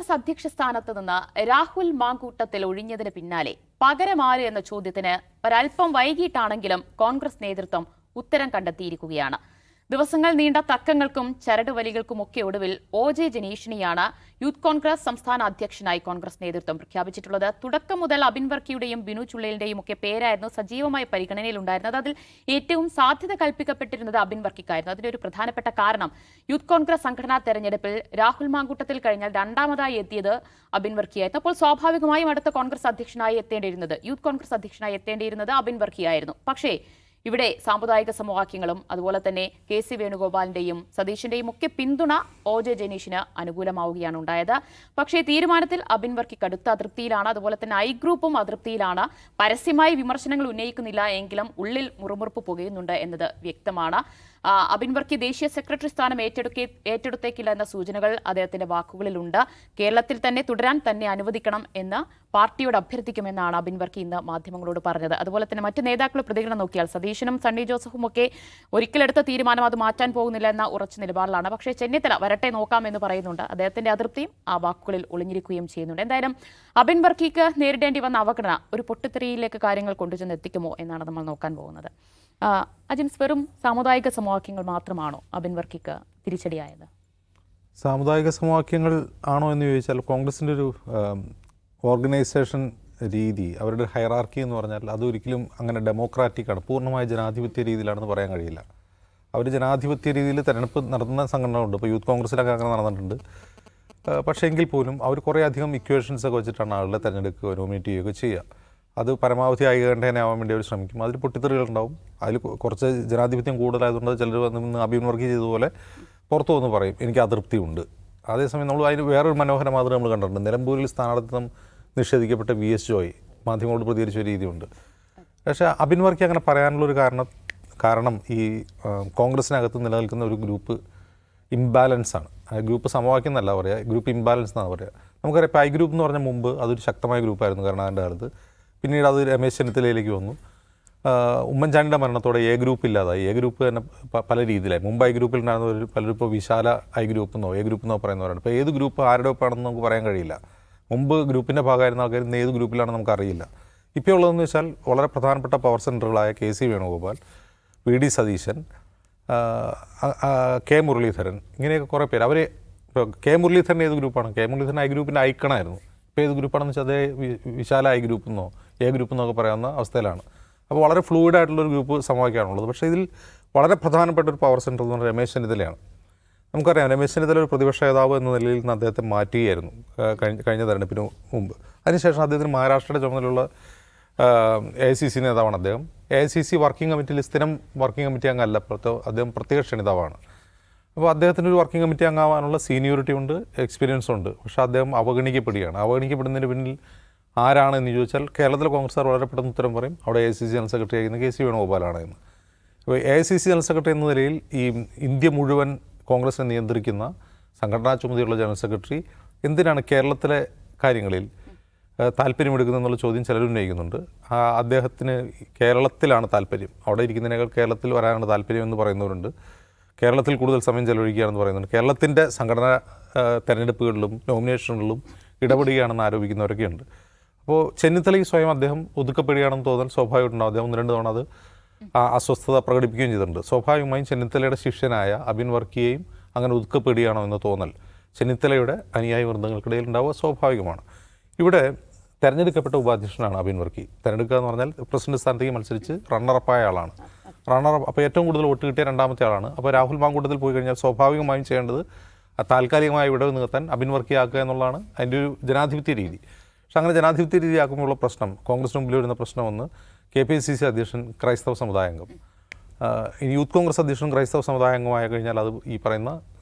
കോൺഗ്രസ് അധ്യക്ഷ സ്ഥാനത്ത് നിന്ന് രാഹുൽ മാങ്കൂട്ടത്തിൽ ഒഴിഞ്ഞതിന് പിന്നാലെ പകരമാര് എന്ന ചോദ്യത്തിന് ഒരൽപ്പം വൈകിട്ടാണെങ്കിലും കോൺഗ്രസ് നേതൃത്വം ഉത്തരം കണ്ടെത്തിയിരിക്കുകയാണ്. ദിവസങ്ങൾ നീണ്ട തർക്കങ്ങൾക്കും ചരടുവലികൾക്കുമൊക്കെ ഒടുവിൽ OJ ജനീഷിനെയാണ് യൂത്ത് കോൺഗ്രസ് സംസ്ഥാന അധ്യക്ഷനായി കോൺഗ്രസ് നേതൃത്വം പ്രഖ്യാപിച്ചിട്ടുള്ളത്. തുടക്കം മുതൽ അബിൻ വർക്കിയുടെയും ബിനു ചുള്ളലിന്റെയും ഒക്കെ പേരായിരുന്നു സജീവമായ പരിഗണനയിലുണ്ടായിരുന്നത്. അതിൽ ഏറ്റവും സാധ്യത കൽപ്പിക്കപ്പെട്ടിരുന്നത് അബിൻ വർക്കിക്കായിരുന്നു. അതിന്റെ ഒരു പ്രധാനപ്പെട്ട കാരണം യൂത്ത് കോൺഗ്രസ് സംഘടനാ തെരഞ്ഞെടുപ്പിൽ രാഹുൽ മാങ്കൂട്ടത്തിൽ കഴിഞ്ഞാൽ രണ്ടാമതായി എത്തിയത് അബിൻ വർക്കിയായിരുന്നു. അപ്പോൾ സ്വാഭാവികമായും അടുത്ത കോൺഗ്രസ് അധ്യക്ഷനായി യൂത്ത് കോൺഗ്രസ് അധ്യക്ഷനായി എത്തേണ്ടിയിരുന്നത് അബിൻ വർക്കിയായിരുന്നു. പക്ഷേ ഇവിടെ സാമുദായിക സമവാക്യങ്ങളും അതുപോലെ തന്നെ KC വേണുഗോപാലിന്റെയും സതീഷിന്റെയും ഒക്കെ പിന്തുണ OJ ജനീഷിന് അനുകൂലമാവുകയാണ് ഉണ്ടായത്. പക്ഷേ തീരുമാനത്തിൽ അബിൻ വർക്കി കടുത്ത അതൃപ്തിയിലാണ്. അതുപോലെ തന്നെ ഐ ഗ്രൂപ്പും അതൃപ്തിയിലാണ്. പരസ്യമായി വിമർശനങ്ങൾ ഉന്നയിക്കുന്നില്ല എങ്കിലും ഉള്ളിൽ മുറുമുറുപ്പ് പുകയുന്നുണ്ട് എന്നത് വ്യക്തമാണ്. അബിൻ വർക്കി ദേശീയ സെക്രട്ടറി സ്ഥാനം ഏറ്റെടുത്തേക്കില്ല എന്ന സൂചനകൾ അദ്ദേഹത്തിന്റെ വാക്കുകളിലുണ്ട്. കേരളത്തിൽ തന്നെ തുടരാൻ തന്നെ അനുവദിക്കണം എന്ന് പാർട്ടിയോട് അഭ്യർത്ഥിക്കുമെന്നാണ് അബിൻ വർക്കി ഇന്ന് മാധ്യമങ്ങളോട് പറഞ്ഞത്. അതുപോലെ തന്നെ മറ്റ് നേതാക്കളുടെ പ്രതികരണം നോക്കിയാൽ സതീശനും സണ്ണി ജോസഫും ഒക്കെ ഒരിക്കലെടുത്ത തീരുമാനം അത് മാറ്റാൻ പോകുന്നില്ല എന്ന ഉറച്ച നിലപാടിലാണ്. പക്ഷേ ചെന്നിത്തല വരട്ടെ നോക്കാമെന്ന് പറയുന്നുണ്ട്. അദ്ദേഹത്തിന്റെ അതൃപ്തിയും ആ വാക്കുകളിൽ ഒളിഞ്ഞിരിക്കുകയും ചെയ്യുന്നുണ്ട്. എന്തായാലും അബിൻ വർക്കിക്ക് നേരിടേണ്ടി വന്ന അവഗണന ഒരു പൊട്ടിത്തെറിയിലേക്ക് കാര്യങ്ങൾ കൊണ്ടുചെന്ന് എത്തിക്കുമോ എന്നാണ് നമ്മൾ നോക്കാൻ പോകുന്നത്. അജിൻസ്, വെറും സാമുദായിക സമവാക്യങ്ങൾ മാത്രമാണോ അബിൻ വർക്കിക്ക് തിരിച്ചടിയായത്? സാമുദായിക സമവാക്യങ്ങൾ ആണോ എന്ന് ചോദിച്ചാൽ കോൺഗ്രസിൻ്റെ ഒരു ഓർഗനൈസേഷൻ രീതി, അവരുടെ ഹൈറാർക്കി എന്ന് പറഞ്ഞാൽ അതൊരിക്കലും അങ്ങനെ ഡെമോക്രാറ്റിക്കാണ്, പൂർണ്ണമായ ജനാധിപത്യ രീതിയിലാണെന്ന് പറയാൻ കഴിയില്ല. അവർ ജനാധിപത്യ രീതിയിൽ തെരഞ്ഞെടുപ്പ് നടത്തുന്ന സംഘടനകളുണ്ട്. ഇപ്പോൾ യൂത്ത് കോൺഗ്രസ്സിലൊക്കെ അങ്ങനെ നടന്നിട്ടുണ്ട്. പക്ഷേ എങ്കിൽ പോലും അവർ കുറേ അധികം ഇക്വേഷൻസൊക്കെ വെച്ചിട്ടാണ് ആളുടെ തെരഞ്ഞെടുക്കുകയോ നോമിനേറ്റ് ചെയ്യുകയോ ചെയ്യുക. അത് പരമാവധി ഐകകണ്ഠേനയാവാൻ വേണ്ടി അവർ ശ്രമിക്കും. അതിൽ പൊട്ടിത്തെറികളുണ്ടാവും. അതിൽ കുറച്ച് ജനാധിപത്യം കൂടുതലായതുകൊണ്ട് ചിലർ വന്ന് അബിൻ വർക്കി ചെയ്തതുപോലെ പുറത്തു വന്ന് പറയും എനിക്ക് അതൃപ്തിയുണ്ട്. അതേസമയം നമ്മൾ അതിന് വേറൊരു മനോഹര മാതൃക നമ്മൾ കണ്ടിട്ടുണ്ട്. നിലമ്പൂരിൽ സ്ഥാനാർത്ഥിത്വം നിഷേധിക്കപ്പെട്ട VS ജോയ് മാധ്യമങ്ങളോട് പ്രതികരിച്ച രീതിയുണ്ട്. പക്ഷേ അബിൻ വർക്കി അങ്ങനെ പറയാനുള്ളൊരു കാരണം ഈ കോൺഗ്രസിനകത്ത് നിലനിൽക്കുന്ന ഒരു ഗ്രൂപ്പ് ഇംബാലൻസ് ആണ്. ആ ഗ്രൂപ്പ് സമവാക്യം എന്നല്ല പറയുക, ഗ്രൂപ്പ് ഇംബാലൻസ് എന്നാണ് പറയുക. നമുക്കറിയാം ഇപ്പോൾ ഐ ഗ്രൂപ്പ് എന്ന് പറഞ്ഞാൽ മുമ്പ് അതൊരു ശക്തമായ ഗ്രൂപ്പായിരുന്നു കരുണാകരൻ്റെ കാലത്ത്. പിന്നീട് അത് രമേശ് ചെന്നിത്തലയിലേക്ക് വന്നു. ഉമ്മൻചാണ്ടിയുടെ മരണത്തോടെ എ ഗ്രൂപ്പ് ഇല്ലാതായി. എ ഗ്രൂപ്പ് തന്നെ പല രീതിയിലായി. മുമ്പ് ഐ ഗ്രൂപ്പിൽ ഉണ്ടായിരുന്നവർ പലരും ഇപ്പോൾ വിശാല ഐ ഗ്രൂപ്പ് എന്നോ എ ഗ്രൂപ്പ് എന്നോ പറയുന്നവരാണ്. ഇപ്പോൾ ഏത് ഗ്രൂപ്പ് ആരുടെ ഒപ്പാണെന്ന് നമുക്ക് പറയാൻ കഴിയില്ല. മുമ്പ് ഗ്രൂപ്പിൻ്റെ ഭാഗമായിരുന്ന ആൾക്കാർ ഇന്ന് ഏത് ഗ്രൂപ്പിലാണെന്ന് നമുക്കറിയില്ല. ഇപ്പോൾ ഉള്ളതെന്ന് വെച്ചാൽ വളരെ പ്രധാനപ്പെട്ട പവർ സെൻറ്ററുകളായ KC Venugopal, VD Satheesan, K Muraleedharan, ഇങ്ങനെയൊക്കെ കുറേ പേര്. അവർ ഇപ്പോൾ K മുരളീധരൻ ഏത് ഗ്രൂപ്പാണ്? K മുരളീധരൻ ഐ ഗ്രൂപ്പിൻ്റെ ഐക്കണായിരുന്നു. ഇപ്പോൾ ഏത് ഗ്രൂപ്പാണെന്ന് വെച്ചാൽ അതേ വിശാല ഐ ഗ്രൂപ്പ് എന്നോ എ ഗ്രൂപ്പ് എന്നൊക്കെ പറയാവുന്ന അവസ്ഥയിലാണ്. അപ്പോൾ വളരെ ഫ്ലൂയിഡായിട്ടുള്ളൊരു ഗ്രൂപ്പ് സമവാക്യമാണുള്ളത്. പക്ഷേ ഇതിൽ വളരെ പ്രധാനപ്പെട്ട ഒരു പവർ സെൻറ്റർ എന്ന് പറഞ്ഞാൽ രമേശ് ചെന്നിത്തലയാണ്. നമുക്കറിയാം രമേശ് ചെന്നിത്തല ഒരു പ്രതിപക്ഷ നേതാവ് എന്ന നിലയിൽ നിന്ന് അദ്ദേഹത്തെ മാറ്റുകയായിരുന്നു കഴിഞ്ഞ തെരഞ്ഞെടുപ്പിന് മുമ്പ്. അതിനുശേഷം അദ്ദേഹത്തിന് മഹാരാഷ്ട്രയുടെ ചുമതലയുള്ള AICC നേതാവാണ് അദ്ദേഹം. AICC വർക്കിംഗ് കമ്മിറ്റിയിൽ സ്ഥിരം വർക്കിംഗ് കമ്മിറ്റി അംഗമല്ല, അദ്ദേഹം പ്രത്യേക ക്ഷണിതാവാണ്. അപ്പോൾ അദ്ദേഹത്തിന് ഒരു വർക്കിംഗ് കമ്മിറ്റി അംഗമാവാനുള്ള സീനിയോറിറ്റി ഉണ്ട്, എക്സ്പീരിയൻസ് ഉണ്ട്. പക്ഷേ അദ്ദേഹം അവഗണിക്കപ്പെടുകയാണ്. അവഗണിക്കപ്പെടുന്നതിന് പിന്നിൽ ആരാണെന്ന് ചോദിച്ചാൽ കേരളത്തിലെ കോൺഗ്രസ്സുകാർ വളരെ പെട്ടെന്ന് ഉത്തരം പറയും അവിടെ AICC ജനറൽ സെക്രട്ടറി ആയിരുന്ന KC വേണുഗോപാലാണ് എന്ന്. അപ്പോൾ AICC ജനറൽ സെക്രട്ടറി എന്ന നിലയിൽ ഈ ഇന്ത്യ മുഴുവൻ കോൺഗ്രസിനെ നിയന്ത്രിക്കുന്ന സംഘടനാ ചുമതലയുള്ള ജനറൽ സെക്രട്ടറി എന്തിനാണ് കേരളത്തിലെ കാര്യങ്ങളിൽ താല്പര്യമെടുക്കുന്നതെന്നുള്ള ചോദ്യം ചിലർ ഉന്നയിക്കുന്നുണ്ട്. അദ്ദേഹത്തിന് കേരളത്തിലാണ് താല്പര്യം, അവിടെ ഇരിക്കുന്നതിനേക്കാൾ കേരളത്തിൽ വരാനാണ് താല്പര്യം എന്ന് പറയുന്നവരുണ്ട്. കേരളത്തിൽ കൂടുതൽ സമയം ചെലവഴിക്കുകയാണെന്ന് പറയുന്നുണ്ട്. കേരളത്തിൻ്റെ സംഘടനാ തെരഞ്ഞെടുപ്പുകളിലും നോമിനേഷനുകളിലും ഇടപെടുകയാണെന്ന് ആരോപിക്കുന്നവരൊക്കെയുണ്ട്. അപ്പോൾ ചെന്നിത്തലയ്ക്ക് സ്വയം അദ്ദേഹം ഒതുക്കപ്പെടുകയാണെന്ന് തോന്നൽ സ്വാഭാവികമായിട്ടുണ്ടാവും. അദ്ദേഹം 1-2 തവണ അത് അസ്വസ്ഥത പ്രകടിപ്പിക്കുകയും ചെയ്തിട്ടുണ്ട്. സ്വാഭാവികമായും ചെന്നിത്തലയുടെ ശിഷ്യനായ അബിൻ വർക്കിയെയും അങ്ങനെ ഒതുക്കപ്പെടുകയാണോ എന്ന തോന്നൽ ചെന്നിത്തലയുടെ അനുയായി വൃന്ദങ്ങൾക്കിടയിൽ ഉണ്ടാവുക സ്വാഭാവികമാണ്. ഇവിടെ തെരഞ്ഞെടുക്കപ്പെട്ട ഉപാധ്യക്ഷനാണ് അബിൻ വർക്കി. തെരഞ്ഞെടുക്കുക എന്ന് പറഞ്ഞാൽ പ്രസിഡന്റ് സ്ഥാനത്തേക്ക് മത്സരിച്ച് റണ്ണറപ്പായ ആളാണ്. അപ്പോൾ ഏറ്റവും കൂടുതൽ വോട്ട് കിട്ടിയ രണ്ടാമത്തെ ആളാണ്. അപ്പോൾ രാഹുൽ മാങ്കൂട്ടത്തിൽ പോയി കഴിഞ്ഞാൽ സ്വാഭാവികമായും ചെയ്യേണ്ടത് താൽക്കാലികമായി വിടവ് നികത്താൻ അബിൻ വർക്കി ആക്കുക എന്നുള്ളതാണ് അതിൻ്റെ ഒരു ജനാധിപത്യ രീതി. പക്ഷെ അങ്ങനെ ജനാധിപത്യ രീതി ആക്കുമ്പോഴുള്ള പ്രശ്നം, കോൺഗ്രസിന് മുമ്പിൽ വരുന്ന പ്രശ്നം ഒന്ന്, KPCC അധ്യക്ഷൻ ക്രൈസ്തവ സമുദായാംഗം, ഇനി യൂത്ത് കോൺഗ്രസ് അധ്യക്ഷൻ ക്രൈസ്തവ സമുദായാംഗമായ കഴിഞ്ഞാൽ അത് ഈ പറയുന്ന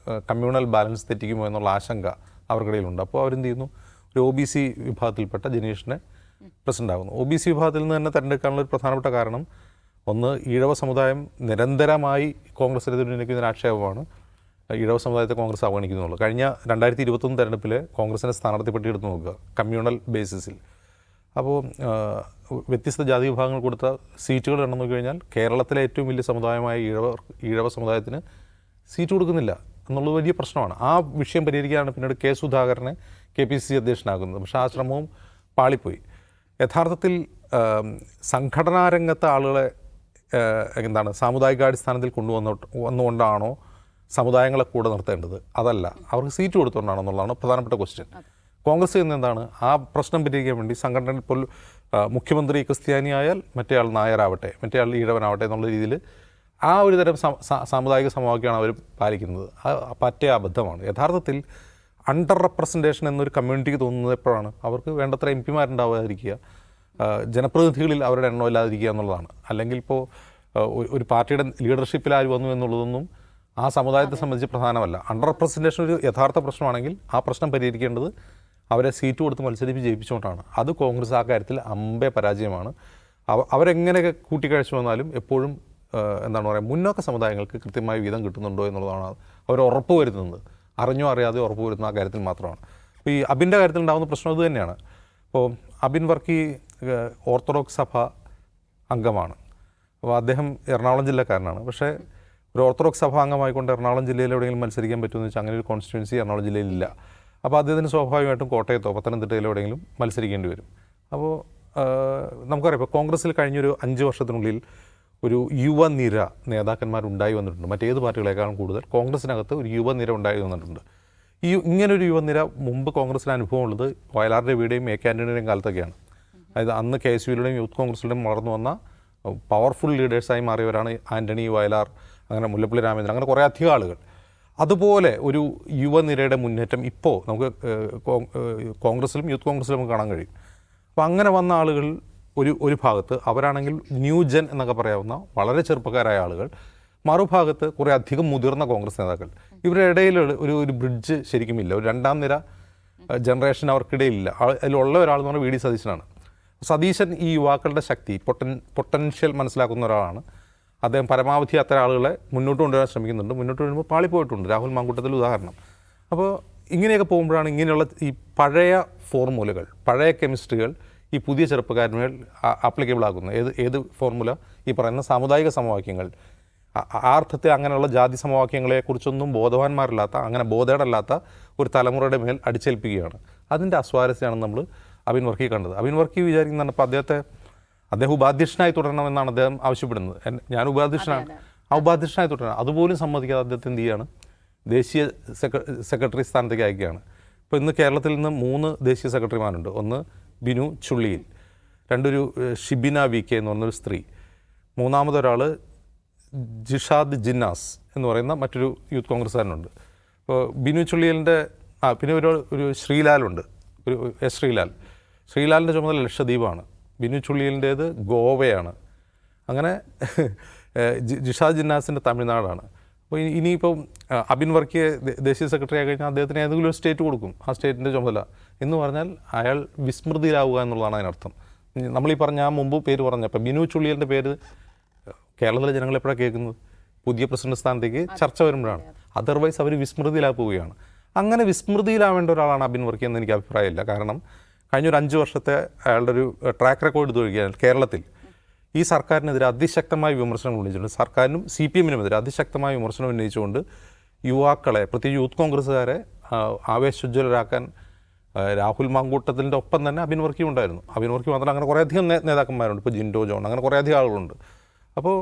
കമ്മ്യൂണൽ ബാലൻസ് തെറ്റിക്കുമോ എന്നുള്ള ആശങ്ക അവർക്കിടയിലുണ്ട്. അപ്പോൾ അവരെന്ത് ചെയ്യുന്നു, ഒരു OBC വിഭാഗത്തിൽപ്പെട്ട ജനീഷിനെ പ്രസിഡന്റ് ആകുന്നു. OBC വിഭാഗത്തിൽ നിന്ന് തന്നെ തിരഞ്ഞെടുക്കാനുള്ള ഒരു പ്രധാനപ്പെട്ട കാരണം ഒന്ന്, ഈഴവ സമുദായം നിരന്തരമായി കോൺഗ്രസിനെതിരെ ഉന്നയിക്കുന്ന ആക്ഷേപമാണ് ഈഴവ സമുദായത്തെ കോൺഗ്രസ് അവഗണിക്കുന്നുള്ളൂ. കഴിഞ്ഞ 2021 തെരഞ്ഞെടുപ്പിൽ കോൺഗ്രസിൻ്റെ സ്ഥാനാർത്ഥി പട്ടിക എടുത്ത് നോക്കുക കമ്മ്യൂണൽ ബേസിസിൽ. അപ്പോൾ വ്യത്യസ്ത ജാതി വിഭാഗങ്ങൾ കൊടുത്ത സീറ്റുകൾ എണ്ണം നോക്കി കഴിഞ്ഞാൽ കേരളത്തിലെ ഏറ്റവും വലിയ സമുദായമായ ഈഴവ സമുദായത്തിന് സീറ്റ് കൊടുക്കുന്നില്ല എന്നുള്ളത് വലിയ പ്രശ്നമാണ്. ആ വിഷയം പരിഹരിക്കാനാണ് പിന്നീട് K. സുധാകരനെ KPCC അധ്യക്ഷനാക്കുന്നത്. പക്ഷേ ആ ശ്രമവും പാളിപ്പോയി. യഥാർത്ഥത്തിൽ സംഘടനാ രംഗത്തെ ആളുകളെ എന്താണ് സാമുദായികാടിസ്ഥാനത്തിൽ വന്നുകൊണ്ടാണോ സമുദായങ്ങളെ കൂടെ നിർത്തേണ്ടത്? അതല്ല, അവർക്ക് സീറ്റ് കൊടുത്തുകൊണ്ടാണോ എന്നുള്ളതാണ് പ്രധാനപ്പെട്ട ക്വസ്റ്റ്യൻ. കോൺഗ്രസ് ചെയ്യുന്ന എന്താണ്, ആ പ്രശ്നം പരിഹരിക്കാൻ വേണ്ടി സംഘടന ഇപ്പോൾ മുഖ്യമന്ത്രി ക്രിസ്ത്യാനി ആയാൽ മറ്റേയാൾ നായരാവട്ടെ, മറ്റേയാൾ ഈഴവനാവട്ടെ എന്നുള്ള രീതിയിൽ ആ ഒരു തരം സാമുദായിക സമവാക്യമാണ് അവർ പാലിക്കുന്നത്. പറ്റേ അബദ്ധമാണ്. യഥാർത്ഥത്തിൽ അണ്ടർ റെപ്രസെൻറ്റേഷൻ എന്നൊരു കമ്മ്യൂണിറ്റിക്ക് തോന്നുന്നത് എപ്പോഴാണ്? അവർക്ക് വേണ്ടത്ര MP മാരുണ്ടാവാതിരിക്കുക, ജനപ്രതിനിധികളിൽ അവരുടെ എണ്ണം ഇല്ലാതിരിക്കുക എന്നുള്ളതാണ്. അല്ലെങ്കിൽ ഇപ്പോൾ ഒരു പാർട്ടിയുടെ ലീഡർഷിപ്പിൽ ആര് വന്നു എന്നുള്ളതൊന്നും ആ സമുദായത്തെ സംബന്ധിച്ച് പ്രധാനമല്ല. അണ്ടർ റെപ്രസെൻറ്റേഷൻ ഒരു യഥാർത്ഥ പ്രശ്നമാണെങ്കിൽ ആ പ്രശ്നം പരിഹരിക്കേണ്ടത് അവരെ സീറ്റ് കൊടുത്ത് മത്സരിപ്പിച്ച് ജയിപ്പിച്ചുകൊണ്ടാണ്. അത് കോൺഗ്രസ് ആ കാര്യത്തിൽ അമ്പേ പരാജയമാണ്. അവരെങ്ങനെയൊക്കെ കൂട്ടിക്കഴിച്ചു വന്നാലും എപ്പോഴും എന്താണ് പറയുക, മുന്നോക്ക സമുദായങ്ങൾക്ക് കൃത്യമായ വീതം കിട്ടുന്നുണ്ടോ എന്നുള്ളതാണ് അവർ ഉറപ്പ് വരുത്തുന്നത്. അറിഞ്ഞോ അറിയാതെ ഉറപ്പ് വരുന്ന ആ കാര്യത്തിൽ മാത്രമാണ്. അപ്പോൾ ഈ അബിൻ്റെ കാര്യത്തിൽ ഉണ്ടാകുന്ന പ്രശ്നം ഇത് തന്നെയാണ്. ഇപ്പോൾ അബിൻ വർക്കി ഓർത്തഡോക്സ് സഭ അംഗമാണ്. അപ്പോൾ അദ്ദേഹം എറണാകുളം ജില്ലക്കാരനാണ്. പക്ഷേ ഒരു ഓർത്തഡോക്സ് സഭ അംഗമായിക്കൊണ്ട് എറണാകുളം ജില്ലയിൽ എവിടെയെങ്കിലും മത്സരിക്കാൻ പറ്റുമെന്ന് വെച്ചാൽ അങ്ങനെ ഒരു കോൺസ്റ്റിറ്റ്യുവൻസി എറണാകുളം ജില്ലയിലില്ല. അപ്പോൾ അദ്ദേഹത്തിന് സ്വാഭാവികമായിട്ടും കോട്ടയത്തോ പത്തനംതിട്ടയിലോ എവിടെയെങ്കിലും മത്സരിക്കേണ്ടി വരും. അപ്പോൾ നമുക്കറിയാം, ഇപ്പോൾ കോൺഗ്രസ്സിൽ കഴിഞ്ഞൊരു 5 വർഷത്തിനുള്ളിൽ ഒരു യുവനിര നേതാക്കന്മാരുണ്ടായി വന്നിട്ടുണ്ട്. മറ്റേത് പാർട്ടികളെക്കാളും കൂടുതൽ കോൺഗ്രസിനകത്ത് ഒരു യുവനിര ഉണ്ടായി വന്നിട്ടുണ്ട്. ഇങ്ങനൊരു യുവനിര മുമ്പ് കോൺഗ്രസിന് അനുഭവമുള്ളത് വയലാർ രവിയുടെയും AK ആൻ്റണിയുടെയും കാലത്തൊക്കെയാണ്. അതായത് അന്ന് KSUവിലുടെയും യൂത്ത് കോൺഗ്രസിലുടെയും വളർന്നു വന്ന പവർഫുൾ ലീഡേഴ്സായി മാറിയവരാണ് ആൻ്റണി, വയലാർ, അങ്ങനെ മുല്ലപ്പള്ളി രാമചന്ദ്രൻ, അങ്ങനെ കുറേ അധികം ആളുകൾ. അതുപോലെ ഒരു യുവനിരയുടെ മുന്നേറ്റം ഇപ്പോൾ നമുക്ക് കോൺഗ്രസിലും യൂത്ത് കോൺഗ്രസിലും നമുക്ക് കാണാൻ കഴിയും. അപ്പോൾ അങ്ങനെ വന്ന ആളുകൾ ഒരു ഭാഗത്ത് അവരാണെങ്കിൽ ന്യൂ ജെൻ എന്നൊക്കെ പറയാവുന്ന വളരെ ചെറുപ്പക്കാരായ ആളുകൾ, മറുഭാഗത്ത് കുറേ അധികം മുതിർന്ന കോൺഗ്രസ് നേതാക്കൾ. ഇവരുടെ ഇടയിൽ ഒരു ബ്രിഡ്ജ് ശരിക്കും ഇല്ല. ഒരു രണ്ടാം നിര ജനറേഷൻ അവർക്കിടയിലില്ല. അതിലുള്ള ഒരാളെന്ന് പറഞ്ഞാൽ VD സതീശനാണ്. സതീശൻ ഈ യുവാക്കളുടെ ശക്തി പൊട്ടൻഷ്യൽ മനസ്സിലാക്കുന്ന ഒരാളാണ്. അദ്ദേഹം പരമാവധി അത്തരം ആളുകളെ മുന്നോട്ട് കൊണ്ടുവരാൻ ശ്രമിക്കുന്നുണ്ട്. മുന്നോട്ട് വരുമ്പോൾ പാളിപ്പോയിട്ടുണ്ട്. രാഹുൽ മാങ്കൂട്ടത്തിൽ ഉദാഹരണം. അപ്പോൾ ഇങ്ങനെയൊക്കെ പോകുമ്പോഴാണ് ഇങ്ങനെയുള്ള ഈ പഴയ ഫോർമുലകൾ, പഴയ കെമിസ്ട്രികൾ ഈ പുതിയ ചെറുപ്പക്കാരനുമേൽ ആപ്ലിക്കബിൾ ആക്കുന്നത്. ഏത് ഫോർമുല? ഈ പറയുന്ന സാമുദായിക സമവാക്യങ്ങൾ. ആ അർത്ഥത്തിൽ അങ്ങനെയുള്ള ജാതി സമവാക്യങ്ങളെക്കുറിച്ചൊന്നും ബോധവാന്മാരില്ലാത്ത, അങ്ങനെ ബോധേടല്ലാത്ത ഒരു തലമുറയുടെ മേൽ അടിച്ചേൽപ്പിക്കുകയാണ്. അതിൻ്റെ അസ്വാരസ്യമാണ് നമ്മൾ അബിൻ വർക്കി കണ്ടത്. അബിൻ വർക്കി വിചാരിക്കുന്നതാണ് ഇപ്പോൾ അദ്ദേഹം ഉപാധ്യക്ഷനായി തുടരണമെന്നാണ് അദ്ദേഹം ആവശ്യപ്പെടുന്നത്. ഞാൻ ഉപാധ്യക്ഷനാണ്, ആ ഉപാധ്യക്ഷനായി തുടരണം. അതുപോലും സമ്മതിക്കാതെ അദ്ദേഹത്തെ എന്ത് ചെയ്യുകയാണ്, ദേശീയ സെക്രട്ടറി സ്ഥാനത്തേക്ക് അയക്കുകയാണ്. ഇപ്പോൾ ഇന്ന് കേരളത്തിൽ നിന്ന് 3 ദേശീയ സെക്രട്ടറിമാരുണ്ട്. ഒന്ന് ബിനു ചുള്ളിയിൽ, രണ്ടൊരു ഷിബിന VK എന്ന് പറഞ്ഞൊരു സ്ത്രീ, മൂന്നാമതൊരാൾ ജിഷാദ് ജിന്നാസ് എന്ന് പറയുന്ന മറ്റൊരു യൂത്ത് കോൺഗ്രസ്സുകാരനുണ്ട്. ഇപ്പോൾ ബിനു ചുള്ളിയലിൻ്റെ പിന്നെ ഒരു ശ്രീലാലുണ്ട്, ഒരു ശ്രീലാലിൻ്റെ ചുമതല ലക്ഷദ്വീപാണ്. ബിനു ചുള്ളിയലിൻ്റേത് ഗോവയാണ്. അങ്ങനെ ജിഷാദ് ജിന്നാസിൻ്റെ തമിഴ്നാടാണ്. അപ്പോൾ ഇനിയിപ്പോൾ അബിൻ വർക്കിയെ ദേശീയ സെക്രട്ടറി ആയി കഴിഞ്ഞാൽ അദ്ദേഹത്തിന് ഏതെങ്കിലും ഒരു സ്റ്റേറ്റ് കൊടുക്കും, ആ സ്റ്റേറ്റിൻ്റെ ചുമതല എന്ന് പറഞ്ഞാൽ അയാൾ വിസ്മൃതിയിലാവുക എന്നുള്ളതാണ് അതിനർത്ഥം. നമ്മളീ പറഞ്ഞ മുമ്പ് പേര് പറഞ്ഞപ്പോൾ ബിനു ചുള്ളിയലിൻ്റെ പേര് കേരളത്തിലെ ജനങ്ങൾ എപ്പോഴാണ് കേൾക്കുന്നത്? പുതിയ പ്രസിഡന്റ് സ്ഥാനത്തേക്ക് ചർച്ച വരുമ്പോഴാണ്. അതർവൈസ് അവർ വിസ്മൃതിയിലാവുകയാണ്. അങ്ങനെ വിസ്മൃതിയിലാവേണ്ട ഒരാളാണ് അബിൻ വർക്കി എന്ന് എനിക്ക് അഭിപ്രായമില്ല. കാരണം കഴിഞ്ഞൊരു 5 വർഷത്തെ അയാളുടെ ഒരു ട്രാക്ക് റെക്കോർഡ് എടുത്തൊഴിക്കുകയാണ്. കേരളത്തിൽ ഈ സർക്കാരിനെതിരെ അതിശക്തമായ വിമർശനങ്ങൾ ഉന്നയിച്ചിട്ടുണ്ട്. സർക്കാരിനും CPM-നുമെതിരെ അതിശക്തമായ വിമർശനം ഉന്നയിച്ചുകൊണ്ട് യുവാക്കളെ, പ്രത്യേകിച്ച് യൂത്ത് കോൺഗ്രസ്സുകാരെ ആവേശോജ്വലരാക്കാൻ രാഹുൽ മാങ്കൂട്ടത്തിൻ്റെ ഒപ്പം തന്നെ അബിൻ വർക്കിയും ഉണ്ടായിരുന്നു. അബിൻ വർക്കി മാത്രമല്ല, അങ്ങനെ കുറേയധികം നേതാക്കന്മാരുണ്ട്. ഇപ്പോൾ ജിൻഡോ ജോൺ, അങ്ങനെ കുറേയധികം ആളുകളുണ്ട്. അപ്പോൾ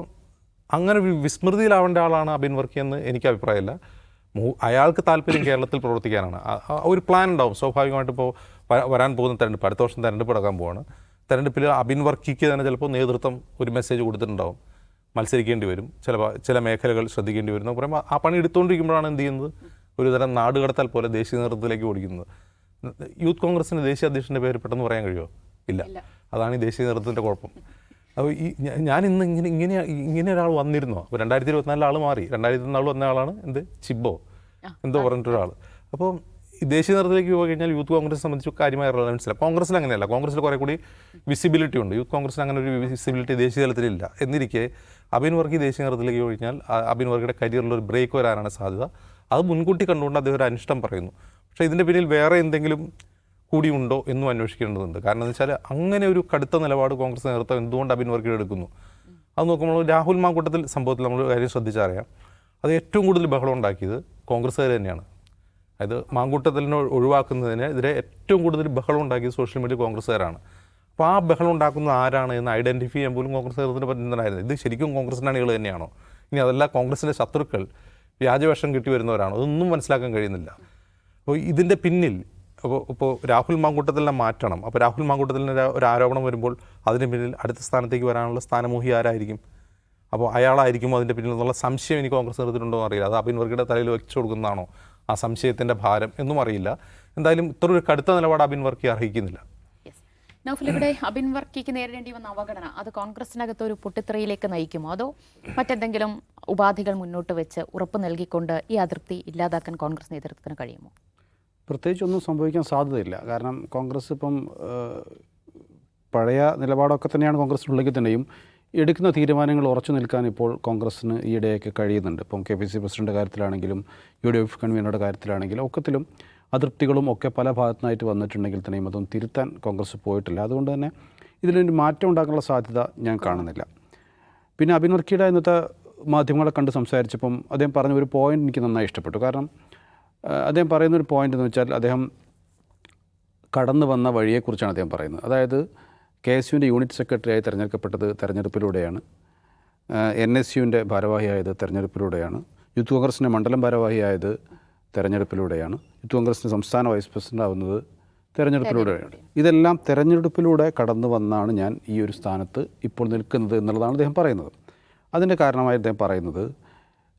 അങ്ങനെ വിസ്മൃതിയിലാവേണ്ട ആളാണ് അബിൻ വർക്കി എന്ന് എനിക്ക് അഭിപ്രായമില്ല. അയാൾക്ക് താല്പര്യം കേരളത്തിൽ പ്രവർത്തിക്കാനാണ്. ഒരു പ്ലാൻ ഉണ്ടാവും സ്വാഭാവികമായിട്ട്. ഇപ്പോൾ വരാൻ പോകുന്ന തെരഞ്ഞെടുപ്പ്, അടുത്ത വർഷം തെരഞ്ഞെടുപ്പ് നടക്കാൻ പോവാണ്. തെരഞ്ഞെടുപ്പിൽ അബിൻ വർക്കിക്ക് തന്നെ ചിലപ്പോൾ നേതൃത്വം ഒരു മെസ്സേജ് കൊടുത്തിട്ടുണ്ടാവും, മത്സരിക്കേണ്ടി വരും, ചില മേഖലകൾ ശ്രദ്ധിക്കേണ്ടി വരും എന്ന് പറയുമ്പോൾ ആ പണി എടുത്തുകൊണ്ടിരിക്കുമ്പോഴാണ് എന്ത് ചെയ്യുന്നത്, ഒരു തരം നാടുകടത്താൽ പോലെ ദേശീയ നേതൃത്വത്തിലേക്ക് ഓടിക്കുന്നത്. യൂത്ത് കോൺഗ്രസിന് ദേശീയ അധ്യക്ഷൻ്റെ പേര് പെട്ടെന്ന് പറയാൻ കഴിയുമോ? ഇല്ല. അതാണ് ഈ ദേശീയ നേതൃത്വത്തിൻ്റെ കുഴപ്പം. അപ്പോൾ ഞാൻ ഇന്ന് ഇങ്ങനെ ഒരാൾ വന്നിരുന്നോ? അപ്പോൾ 2024 ആൾ മാറി. 2024 വന്ന ആളാണ് ചിബോ എന്തോ പറഞ്ഞിട്ടൊരാൾ. അപ്പോൾ ഈ ദേശീയ നേതൃത്വത്തിലേക്ക് പോയി കഴിഞ്ഞാൽ യൂത്ത് കോൺഗ്രസ് സംബന്ധിച്ച് കാര്യമായ റിലവൻസ് ഇല്ല. കോൺഗ്രസിൽ അങ്ങനെയല്ല. കോൺഗ്രസിൽ കുറേ കൂടി വിസിബിലിറ്റി ഉണ്ട്. യൂത്ത് കോൺഗ്രസിന് അങ്ങനെ ഒരു വിസിബിലിറ്റി ദേശീയ തലത്തിലില്ല. എന്നിരിക്കെ അബിൻ വർക്കി ദേശീയ നേതൃത്വത്തിലേക്ക് പോയി കഴിഞ്ഞാൽ അബിൻ വർക്കിയുടെ കരിയറിൽ ഒരു ബ്രേക്ക് വരാനാണ് സാധ്യത. അത് മുൻകൂട്ടി കണ്ടുകൊണ്ട് അദ്ദേഹം ഒരു അനിഷ്ടം പറയുന്നു. പക്ഷേ ഇതിൻ്റെ പിന്നിൽ വേറെ എന്തെങ്കിലും കൂടി ഉണ്ടോ എന്നും അന്വേഷിക്കേണ്ടതുണ്ട്. കാരണം എന്ന് വെച്ചാൽ അങ്ങനെ ഒരു കടുത്ത നിലപാട് കോൺഗ്രസ് നേതൃത്വം എന്തുകൊണ്ട് അബിൻ വർക്കിയുടെ എടുക്കുന്നു? അത് നോക്കുമ്പോൾ രാഹുൽ മാങ്കൂട്ടത്തിൽ സംഭവത്തിൽ നമ്മൾ കാര്യം ശ്രദ്ധിച്ചറിയാം. അത് ഏറ്റവും കൂടുതൽ ബഹളം ഉണ്ടാക്കിയത് കോൺഗ്രസ്സുകാർ തന്നെയാണ്. അതായത് മാങ്കൂട്ടത്തിലിനെ ഒഴിവാക്കുന്നതിനെതിരെ ഏറ്റവും കൂടുതൽ ബഹളം ഉണ്ടാക്കിയത് സോഷ്യൽ മീഡിയ കോൺഗ്രസ്സുകാരാണ്. അപ്പോൾ ആ ബഹളം ഉണ്ടാക്കുന്നത് ആരാണ് എന്ന് ഐഡൻറ്റിഫൈ ചെയ്യാൻ പോലും കോൺഗ്രസ് നേതൃത്വത്തിന് പറ്റുന്നതായിരുന്നു. ഇത് ശരിക്കും കോൺഗ്രസിൻ്റെ അണികൾ തന്നെയാണോ, ഇനി അതല്ല കോൺഗ്രസിൻ്റെ ശത്രുക്കൾ വ്യാജവേഷം കിട്ടി വരുന്നവരാണോ, അതൊന്നും മനസ്സിലാക്കാൻ കഴിയുന്നില്ല. അപ്പോൾ ഇതിൻ്റെ പിന്നിൽ ഇപ്പോൾ രാഹുൽ മാങ്കൂട്ടത്തിലിനെ മാറ്റണം. അപ്പോൾ രാഹുൽ മാങ്കൂട്ടത്തിലിന് ഒരു ആരോപണം വരുമ്പോൾ അതിന് പിന്നിൽ അടുത്ത സ്ഥാനത്തേക്ക് വരാനുള്ള സ്ഥാനമോഹി ആരായിരിക്കും? അപ്പോൾ അയാളായിരിക്കും അതിൻ്റെ പിന്നിൽ നിന്നുള്ള സംശയം എനിക്ക് കോൺഗ്രസ് നേതൃത്വത്തിനുണ്ടോ എന്ന് അറിയില്ല. അത് അബിൻ വർക്കിയുടെ തലയിൽ വെച്ചു കൊടുക്കുന്നതാണോ ആ സംശയത്തിൻ്റെ ഭാരം എന്നും അറിയില്ല. എന്തായാലും ഇത്ര ഒരു കടുത്ത നിലപാട് അബിൻ വർക്കി അർഹിക്കുന്നില്ല. നൗഫൽ, ഇവിടെ അബിൻ വർക്കിക്ക് നേരിടേണ്ടി വന്ന അവഗണന അത് കോൺഗ്രസിനകത്ത് ഒരു പൊട്ടിത്തെറിയിലേക്ക് നയിക്കുമോ, അതോ മറ്റെന്തെങ്കിലും ഉപാധികൾ മുന്നോട്ട് വെച്ച് ഉറപ്പ് നൽകിക്കൊണ്ട് ഈ അതൃപ്തി ഇല്ലാതാക്കാൻ കോൺഗ്രസ് നേതൃത്വത്തിന് കഴിയുമോ? പ്രത്യേകിച്ചൊന്നും സംഭവിക്കാൻ സാധ്യതയില്ല. കാരണം കോൺഗ്രസ് ഇപ്പം പഴയ നിലപാടൊക്കെ തന്നെയാണ് കോൺഗ്രസിനുള്ളിൽ തന്നെയും എടുക്കുന്ന തീരുമാനങ്ങൾ ഉറച്ചു നിൽക്കാൻ ഇപ്പോൾ കോൺഗ്രസ്സിന് ഈയിടെയൊക്കെ കഴിയുന്നുണ്ട്. ഇപ്പം KPC പ്രസിഡൻ്റെ കാര്യത്തിലാണെങ്കിലും UDF കൺവീനറുടെ കാര്യത്തിലാണെങ്കിലും ഒക്കത്തിലും അതൃപ്തികളും ഒക്കെ പല ഭാഗത്തുനിന്നായിട്ട് വന്നിട്ടുണ്ടെങ്കിൽ തന്നെയും അതൊന്നും തിരുത്താൻ കോൺഗ്രസ് പോയിട്ടില്ല. അതുകൊണ്ട് തന്നെ ഇതിലൊരു മാറ്റം ഉണ്ടാക്കാനുള്ള സാധ്യത ഞാൻ കാണുന്നില്ല. പിന്നെ അബിൻ വർക്കിയുടെ ഇന്നത്തെ മാധ്യമങ്ങളെ കണ്ട് സംസാരിച്ചപ്പം അദ്ദേഹം പറഞ്ഞ ഒരു പോയിൻ്റ് എനിക്ക് നന്നായി ഇഷ്ടപ്പെട്ടു. കാരണം അദ്ദേഹം പറയുന്നൊരു പോയിൻ്റ് എന്ന് വെച്ചാൽ അദ്ദേഹം കടന്നു വന്ന വഴിയെക്കുറിച്ചാണ് അദ്ദേഹം പറയുന്നത്. അതായത് KSUവിൻ്റെ യൂണിറ്റ് സെക്രട്ടറിയായി തിരഞ്ഞെടുക്കപ്പെട്ടത് തെരഞ്ഞെടുപ്പിലൂടെയാണ്, NSUവിൻ്റെ ഭാരവാഹിയായത് തെരഞ്ഞെടുപ്പിലൂടെയാണ്, യൂത്ത് കോൺഗ്രസിൻ്റെ മണ്ഡലം ഭാരവാഹിയായത് തെരഞ്ഞെടുപ്പിലൂടെയാണ്, യൂത്ത് കോൺഗ്രസിൻ്റെ സംസ്ഥാന വൈസ് പ്രസിഡൻ്റ് ആവുന്നത് തെരഞ്ഞെടുപ്പിലൂടെയാണ്. ഇതെല്ലാം തെരഞ്ഞെടുപ്പിലൂടെ കടന്നു വന്നാണ് ഞാൻ ഈ ഒരു സ്ഥാനത്ത് ഇപ്പോൾ നിൽക്കുന്നത് എന്നുള്ളതാണ് അദ്ദേഹം പറയുന്നത്. അതിൻ്റെ കാരണമായി അദ്ദേഹം പറയുന്നത്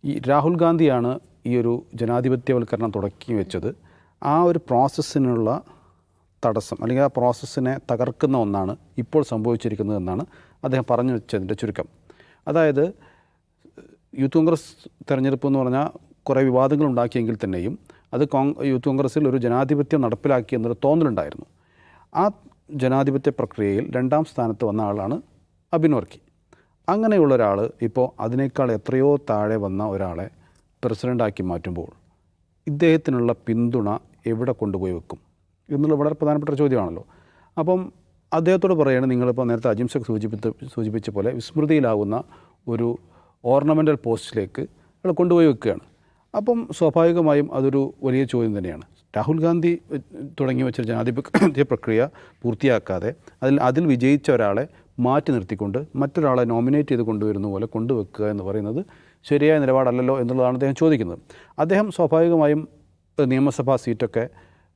ഈ രാഹുൽ ഗാന്ധിയാണ് ഈ ഒരു ജനാധിപത്യവൽക്കരണം തുടക്കി വെച്ചത്. ആ ഒരു പ്രോസസ്സിനുള്ള തടസ്സം അല്ലെങ്കിൽ ആ പ്രോസസ്സിനെ തകർക്കുന്ന ഒന്നാണ് ഇപ്പോൾ സംഭവിച്ചിരിക്കുന്നതെന്നാണ് അദ്ദേഹം പറഞ്ഞു വെച്ചതിൻ്റെ ചുരുക്കം. അതായത് യൂത്ത് കോൺഗ്രസ് തെരഞ്ഞെടുപ്പ് എന്ന് പറഞ്ഞാൽ കുറേ വിവാദങ്ങൾ ഉണ്ടാക്കിയെങ്കിൽ തന്നെയും അത് യൂത്ത് കോൺഗ്രസ്സിൽ ഒരു ജനാധിപത്യം നടപ്പിലാക്കി എന്നൊരു തോന്നലുണ്ടായിരുന്നു. ആ ജനാധിപത്യ പ്രക്രിയയിൽ 2ാം സ്ഥാനത്ത് വന്ന ആളാണ് അബിൻ വർക്കി. അങ്ങനെയുള്ള ഒരാൾ ഇപ്പോൾ അതിനേക്കാൾ എത്രയോ താഴെ വന്ന ഒരാളെ പ്രസിഡൻ്റാക്കി മാറ്റുമ്പോൾ ഇദ്ദേഹത്തിനുള്ള പിന്തുണ എവിടെ കൊണ്ടുപോയി വെക്കും എന്നുള്ളത് വളരെ പ്രധാനപ്പെട്ട ഒരു ചോദ്യമാണല്ലോ. അപ്പം അദ്ദേഹത്തോട് പറയുകയാണ്, നിങ്ങളിപ്പോൾ നേരത്തെ അജിംസക് സൂചിപ്പിച്ച പോലെ വിസ്മൃതിയിലാകുന്ന ഒരു ഓർണമെൻ്റൽ പോസ്റ്റിലേക്ക് അയാൾ കൊണ്ടുപോയി വെക്കുകയാണ്. അപ്പം സ്വാഭാവികമായും അതൊരു വലിയ ചോദ്യം തന്നെയാണ്. രാഹുൽ ഗാന്ധി തുടങ്ങി വെച്ച ജനാധിപത്യ പ്രക്രിയ പൂർത്തിയാക്കാതെ അതിൽ വിജയിച്ച ഒരാളെ മാറ്റി നിർത്തിക്കൊണ്ട് മറ്റൊരാളെ നോമിനേറ്റ് ചെയ്ത് കൊണ്ടുവരുന്ന പോലെ കൊണ്ടുവെക്കുക എന്ന് പറയുന്നത് ശരിയായ നിലപാടല്ലല്ലോ എന്നുള്ളതാണ് അദ്ദേഹം ചോദിക്കുന്നത്. അദ്ദേഹം സ്വാഭാവികമായും നിയമസഭാ സീറ്റൊക്കെ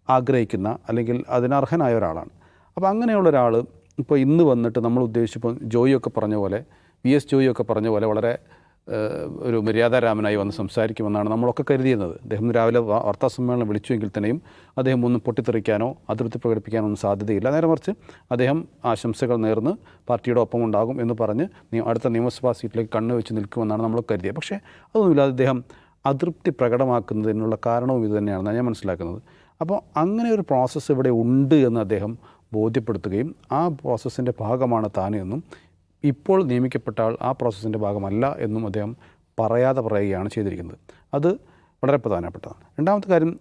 ആഗ്രഹിക്കുന്ന അല്ലെങ്കിൽ അതിനർഹനായ ഒരാളാണ്. അപ്പോൾ അങ്ങനെയുള്ള ഒരാൾ ഇപ്പോൾ ഇന്ന് വന്നിട്ട് നമ്മൾ ഉദ്ദേശിച്ചപ്പോൾ ജോയിയൊക്കെ പറഞ്ഞ പോലെ VS ജോയിയൊക്കെ പറഞ്ഞ പോലെ വളരെ ഒരു മര്യാദാരാമനായി വന്ന് സംസാരിക്കുമെന്നാണ് നമ്മളൊക്കെ കരുതിയിരുന്നത്. അദ്ദേഹം രാവിലെ വാർത്താസമ്മേളനം വിളിച്ചുവെങ്കിൽ തന്നെയും അദ്ദേഹം ഒന്നും പൊട്ടിത്തെറിക്കാനോ അതൃപ്തി പ്രകടിപ്പിക്കാനോ ഒന്നും സാധ്യതയില്ല. നേരെ മറിച്ച് അദ്ദേഹം ആശംസകൾ നേർന്ന് പാർട്ടിയുടെ ഒപ്പം ഉണ്ടാകും എന്ന് പറഞ്ഞ് അടുത്ത നിയമസഭാ സീറ്റിലേക്ക് കണ്ണുവെച്ച് നിൽക്കുമെന്നാണ് നമ്മൾ കരുതിയത്. പക്ഷേ അതൊന്നുമില്ലാതെ അദ്ദേഹം അതൃപ്തി പ്രകടമാക്കുന്നതിനുള്ള കാരണവും ഇത് തന്നെയാണെന്നാണ് ഞാൻ മനസ്സിലാക്കുന്നത്. അപ്പോൾ അങ്ങനെ ഒരു പ്രോസസ്സ് ഇവിടെ ഉണ്ട് എന്ന് അദ്ദേഹം ബോധ്യപ്പെടുത്തുകയും ആ പ്രോസസ്സിൻ്റെ ഭാഗമാണ് താനെന്നും ഇപ്പോൾ നിയമിക്കപ്പെട്ട ആൾ ആ പ്രോസസ്സിൻ്റെ ഭാഗമല്ല എന്നും അദ്ദേഹം പറയാതെ പറയുകയാണ് ചെയ്തിരിക്കുന്നത്. അത് വളരെ പ്രധാനപ്പെട്ടതാണ്. രണ്ടാമത്തെ കാര്യം,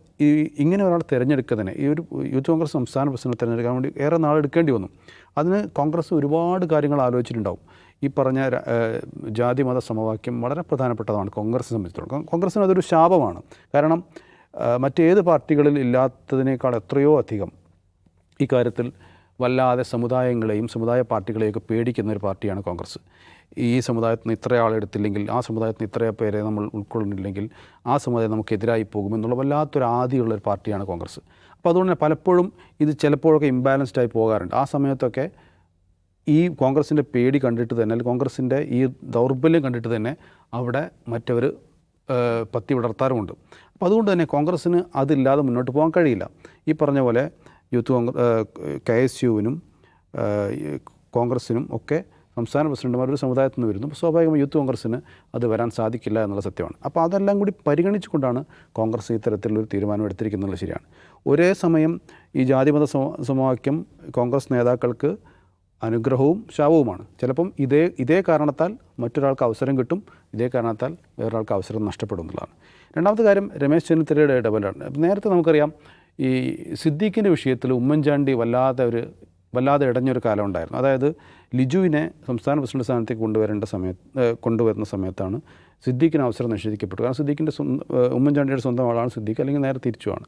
ഇങ്ങനെ ഒരാൾ തിരഞ്ഞെടുക്കുന്നതിന് ഈ ഒരു യൂത്ത് കോൺഗ്രസ് സംസ്ഥാന പ്രസിഡന്റ് തിരഞ്ഞെടുക്കാൻ വേണ്ടി ഏറെ നാളെടുക്കേണ്ടി വന്നു. അതിന് കോൺഗ്രസ് ഒരുപാട് കാര്യങ്ങൾ ആലോചിച്ചിട്ടുണ്ടാവും. ഈ പറഞ്ഞ ജാതി മത സമവാക്യം വളരെ പ്രധാനപ്പെട്ടതാണ് കോൺഗ്രസിനെ സംബന്ധിച്ചിടത്തോളം. കോൺഗ്രസിന് അതൊരു ശാപമാണ്. കാരണം മറ്റേത് പാർട്ടികളിൽ ഇല്ലാത്തതിനേക്കാൾ എത്രയോ അധികം ഈ കാര്യത്തിൽ വല്ലാതെ സമുദായങ്ങളെയും സമുദായ പാർട്ടികളെയൊക്കെ പേടിക്കുന്ന ഒരു പാർട്ടിയാണ് കോൺഗ്രസ്. ഈ സമുദായത്തിൽ നിന്ന് ഇത്ര ആളെടുത്തില്ലെങ്കിൽ ആ സമുദായത്തിൽ നിന്ന് ഇത്രയോ പേരെ നമ്മൾ ഉൾക്കൊള്ളുന്നില്ലെങ്കിൽ ആ സമുദായം നമുക്കെതിരായി പോകുമെന്നുള്ള വല്ലാത്തൊരു ആദിയുള്ളൊരു പാർട്ടിയാണ് കോൺഗ്രസ്. അപ്പോൾ അതുകൊണ്ട് തന്നെ പലപ്പോഴും ഇത് ചിലപ്പോഴൊക്കെ ഇംബാലൻസ്ഡായി പോകാറുണ്ട്. ആ സമയത്തൊക്കെ ഈ കോൺഗ്രസിൻ്റെ പേടി കണ്ടിട്ട് തന്നെ അല്ലെങ്കിൽ കോൺഗ്രസിൻ്റെ ഈ ദൗർബല്യം കണ്ടിട്ട് തന്നെ അവിടെ മറ്റവർ പത്തി വിടർത്താറുമുണ്ട്. അപ്പോൾ അതുകൊണ്ട് തന്നെ കോൺഗ്രസ്സിന് അതില്ലാതെ മുന്നോട്ട് പോകാൻ കഴിയില്ല. ഈ പറഞ്ഞ പോലെ KSUവിനും കോൺഗ്രസ്സിനും ഒക്കെ സംസ്ഥാന പ്രസിഡന്റുമാർ ഒരു സമുദായത്തിൽ നിന്ന് വരുന്നു. അപ്പോൾ സ്വാഭാവികമായി യൂത്ത് കോൺഗ്രസ്സിന് അത് വരാൻ സാധിക്കില്ല എന്നുള്ള സത്യമാണ്. അപ്പോൾ അതെല്ലാം കൂടി പരിഗണിച്ചുകൊണ്ടാണ് കോൺഗ്രസ് ഇത്തരത്തിലൊരു തീരുമാനം എടുത്തിരിക്കുന്നത് ശരിയാണ്. ഒരേ സമയം ഈ ജാതിമത സമവാക്യം കോൺഗ്രസ് നേതാക്കൾക്ക് അനുഗ്രഹവും ശാപവുമാണ്. ചിലപ്പം ഇതേ കാരണത്താൽ മറ്റൊരാൾക്ക് അവസരം കിട്ടും, ഇതേ കാരണത്താൽ വേറൊരാൾക്ക് അവസരം നഷ്ടപ്പെടും എന്നുള്ളതാണ്. രണ്ടാമത്തെ കാര്യം, രമേശ് ചെന്നിത്തലയുടെ ഇടപെടലാണ്. നേരത്തെ നമുക്കറിയാം ഈ സിദ്ദീഖിൻ്റെ വിഷയത്തിൽ ഉമ്മൻചാണ്ടി വല്ലാതെ ഇടഞ്ഞൊരു കാലം ഉണ്ടായിരുന്നു. അതായത് ലിജുവിനെ സംസ്ഥാന പ്രസിഡന്റ് സ്ഥാനത്തേക്ക് കൊണ്ടുവരുന്ന സമയത്താണ് സിദ്ദീഖിന് അവസരം നിഷേധിക്കപ്പെട്ടു. കാരണം സിദ്ദീഖിൻ്റെ ഉമ്മൻചാണ്ടിയുടെ സ്വന്തം ആളാണ് സിദ്ദീഖ്, അല്ലെങ്കിൽ നേരെ തിരിച്ചുമാണ്.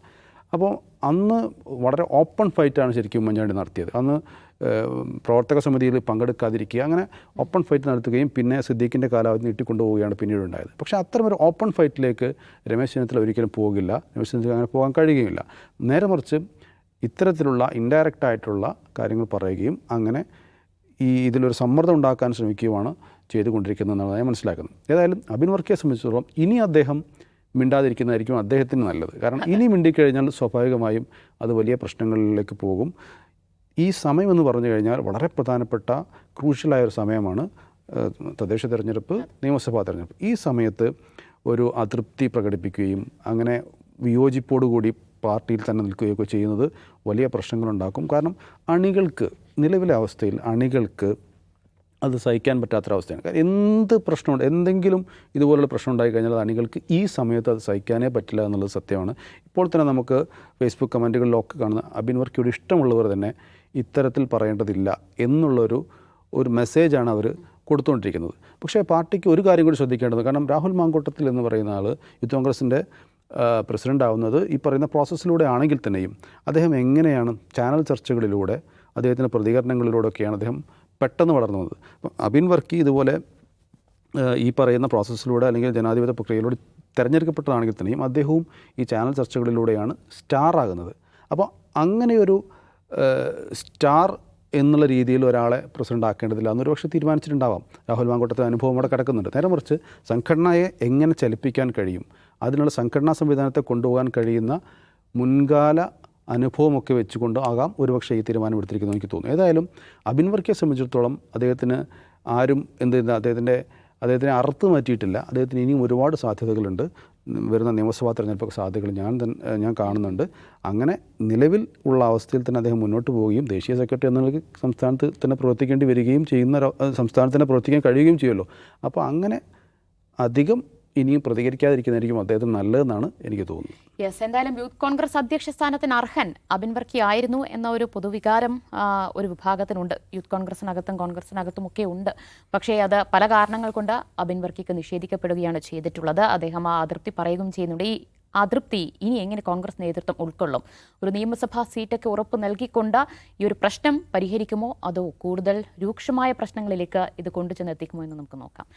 അപ്പോൾ അന്ന് വളരെ ഓപ്പൺ ഫൈറ്റാണ് ശരിക്കും ഉമ്മൻചാണ്ടി നടത്തിയത്. അന്ന് പ്രവർത്തക സമിതിയിൽ പങ്കെടുക്കാതിരിക്കുക, അങ്ങനെ ഓപ്പൺ ഫൈറ്റ് നടത്തുകയും പിന്നെ സിദ്ദീഖിൻ്റെ കാലാവധി നീട്ടിക്കൊണ്ടുപോവുകയാണ് പിന്നീട് ഉണ്ടായത്. പക്ഷേ അത്തരമൊരു ഓപ്പൺ ഫൈറ്റിലേക്ക് രമേശ് ചെന്നിത്തല ഒരിക്കലും പോകില്ല, രമേശ് ചെന്നിത്തല അങ്ങനെ പോകാൻ കഴിയുകയില്ല. നേരെ മറിച്ച് ഇത്തരത്തിലുള്ള ഇൻഡയറക്റ്റ് ആയിട്ടുള്ള കാര്യങ്ങൾ പറയുകയും അങ്ങനെ ഇതിലൊരു സമ്മർദ്ദം ഉണ്ടാക്കാൻ ശ്രമിക്കുകയുമാണ് ചെയ്തുകൊണ്ടിരിക്കുന്നതെന്നാണ് ഞാൻ മനസ്സിലാക്കുന്നത്. ഏതായാലും അബിൻ വർക്കിയെ സംബന്ധിച്ചിടത്തോളം ഇനി അദ്ദേഹം മിണ്ടാതിരിക്കുന്നതായിരിക്കും അദ്ദേഹത്തിന് നല്ലത്. കാരണം ഇനി മിണ്ടിക്കഴിഞ്ഞാൽ സ്വാഭാവികമായും അത് വലിയ പ്രശ്നങ്ങളിലേക്ക് പോകും. ഈ സമയമെന്ന് പറഞ്ഞു കഴിഞ്ഞാൽ വളരെ പ്രധാനപ്പെട്ട ക്രൂഷ്യലായ ഒരു സമയമാണ് തദ്ദേശ തെരഞ്ഞെടുപ്പ്, നിയമസഭാ തെരഞ്ഞെടുപ്പ്. ഈ സമയത്ത് ഒരു അതൃപ്തി പ്രകടിപ്പിക്കുകയും അങ്ങനെ വിയോജിപ്പോടുകൂടി പാർട്ടിയിൽ തന്നെ നിൽക്കുകയൊക്കെ ചെയ്യുന്നത് വലിയ പ്രശ്നങ്ങളുണ്ടാക്കും. കാരണം അണികൾക്ക്, നിലവിലെ അവസ്ഥയിൽ അണികൾക്ക് അത് സഹിക്കാൻ പറ്റാത്തൊരവസ്ഥയാണ്. കാരണം എന്ത് പ്രശ്നമുണ്ട്, എന്തെങ്കിലും ഇതുപോലുള്ള പ്രശ്നം ഉണ്ടായിക്കഴിഞ്ഞാൽ അണികൾക്ക് ഈ സമയത്ത് അത് സഹിക്കാനേ പറ്റില്ല എന്നുള്ളത് സത്യമാണ്. ഇപ്പോൾ തന്നെ നമുക്ക് ഫേസ്ബുക്ക് കമൻറ്റുകളിലൊക്കെ കാണുന്ന അബിൻ വർക്കിയോട് ഇഷ്ടമുള്ളവർ തന്നെ ഇത്തരത്തിൽ പറയേണ്ടതില്ല എന്നുള്ളൊരു മെസ്സേജാണ് അവർ കൊടുത്തുകൊണ്ടിരിക്കുന്നത്. പക്ഷേ പാർട്ടിക്ക് ഒരു കാര്യം കൂടി ശ്രദ്ധിക്കേണ്ടത്, കാരണം രാഹുൽ മാങ്കൂട്ടത്തിൽ എന്ന് പറയുന്ന ആൾ യൂത്ത് കോൺഗ്രസിൻ്റെ പ്രസിഡൻ്റ് ആവുന്നത് ഈ പറയുന്ന പ്രോസസ്സിലൂടെ ആണെങ്കിൽ തന്നെയും അദ്ദേഹം എങ്ങനെയാണ് ചാനൽ ചർച്ചകളിലൂടെ അദ്ദേഹത്തിൻ്റെ പ്രതികരണങ്ങളിലൂടെയൊക്കെയാണ് അദ്ദേഹം പെട്ടെന്ന് വളർന്നു വന്നത്. അപ്പം അബിൻ വർക്കി ഇതുപോലെ ഈ പറയുന്ന പ്രോസസ്സിലൂടെ അല്ലെങ്കിൽ ജനാധിപത്യ പ്രക്രിയയിലൂടെ തിരഞ്ഞെടുക്കപ്പെട്ടതാണെങ്കിൽ തന്നെയും അദ്ദേഹവും ഈ ചാനൽ ചർച്ചകളിലൂടെയാണ് സ്റ്റാർ ആകുന്നത്. അപ്പോൾ അങ്ങനെയൊരു സ്റ്റാർ എന്നുള്ള രീതിയിൽ ഒരാളെ പ്രസിഡന്റ് ആക്കേണ്ടതില്ല എന്നൊരു പക്ഷേ തീരുമാനിച്ചിട്ടുണ്ടാവാം. രാഹുൽ മാങ്കൂട്ടത്തെ അനുഭവം അവിടെ കിടക്കുന്നുണ്ട്. നേരെ മറിച്ച് സംഘടനയെ എങ്ങനെ ചലിപ്പിക്കാൻ കഴിയും, അതിനുള്ള സംഘടനാ സംവിധാനത്തെ കൊണ്ടുപോകാൻ കഴിയുന്ന മുൻകാല അനുഭവമൊക്കെ വെച്ചുകൊണ്ട് ആകാം ഒരുപക്ഷെ ഈ തീരുമാനം എടുത്തിരിക്കുന്നത് എനിക്ക് തോന്നുന്നു. ഏതായാലും അബിൻ വർക്കിയെ സംബന്ധിച്ചിടത്തോളം അദ്ദേഹത്തിന് ആരും അദ്ദേഹത്തിനെ അറുത്ത് മാറ്റിയിട്ടില്ല. അദ്ദേഹത്തിന് ഇനിയും ഒരുപാട് സാധ്യതകളുണ്ട്. വരുന്ന നിയമസഭാ തെരഞ്ഞെടുപ്പൊക്കെ സാധ്യതകൾ ഞാൻ കാണുന്നുണ്ട്. അങ്ങനെ നിലവിൽ ഉള്ള അവസ്ഥയിൽ തന്നെ അദ്ദേഹം മുന്നോട്ട് പോവുകയും ദേശീയ സെക്രട്ടറി എന്നുള്ള സംസ്ഥാനത്ത് തന്നെ പ്രവർത്തിക്കേണ്ടി വരികയും സംസ്ഥാനത്ത് തന്നെ പ്രവർത്തിക്കാൻ കഴിയുകയും ചെയ്യുമല്ലോ. അപ്പോൾ അങ്ങനെ അധികം ഇനിയും പ്രതികരിക്കാതിരിക്കുന്നതായിരിക്കും അദ്ദേഹത്തിന് നല്ലതെന്നാണ് എനിക്ക് തോന്നുന്നത്. യെസ്, എന്തായാലും യൂത്ത് കോൺഗ്രസ് അധ്യക്ഷ സ്ഥാനത്തിന് അർഹൻ അബിൻ വർക്കി ആയിരുന്നു എന്ന ഒരു പൊതുവികാരം ഒരു വിഭാഗത്തിനുണ്ട്. യൂത്ത് കോൺഗ്രസിനകത്തും ഒക്കെ ഉണ്ട്. പക്ഷേ അത് പല കാരണങ്ങൾ കൊണ്ട് അബിൻ വർക്കിക്ക് നിഷേധിക്കപ്പെടുകയാണ് ചെയ്തിട്ടുള്ളത്. അദ്ദേഹം ആ അതൃപ്തി പറയുകയും ചെയ്യുന്നുണ്ട്. ഈ അതൃപ്തി ഇനി എങ്ങനെ കോൺഗ്രസ് നേതൃത്വം ഉൾക്കൊള്ളും? ഒരു നിയമസഭാ സീറ്റൊക്കെ ഉറപ്പ് നൽകിക്കൊണ്ട് ഈ ഒരു പ്രശ്നം പരിഹരിക്കുമോ, അതോ കൂടുതൽ രൂക്ഷമായ പ്രശ്നങ്ങളിലേക്ക് ഇത് കൊണ്ടുചെന്നെത്തിക്കുമോ എന്ന് നമുക്ക് നോക്കാം.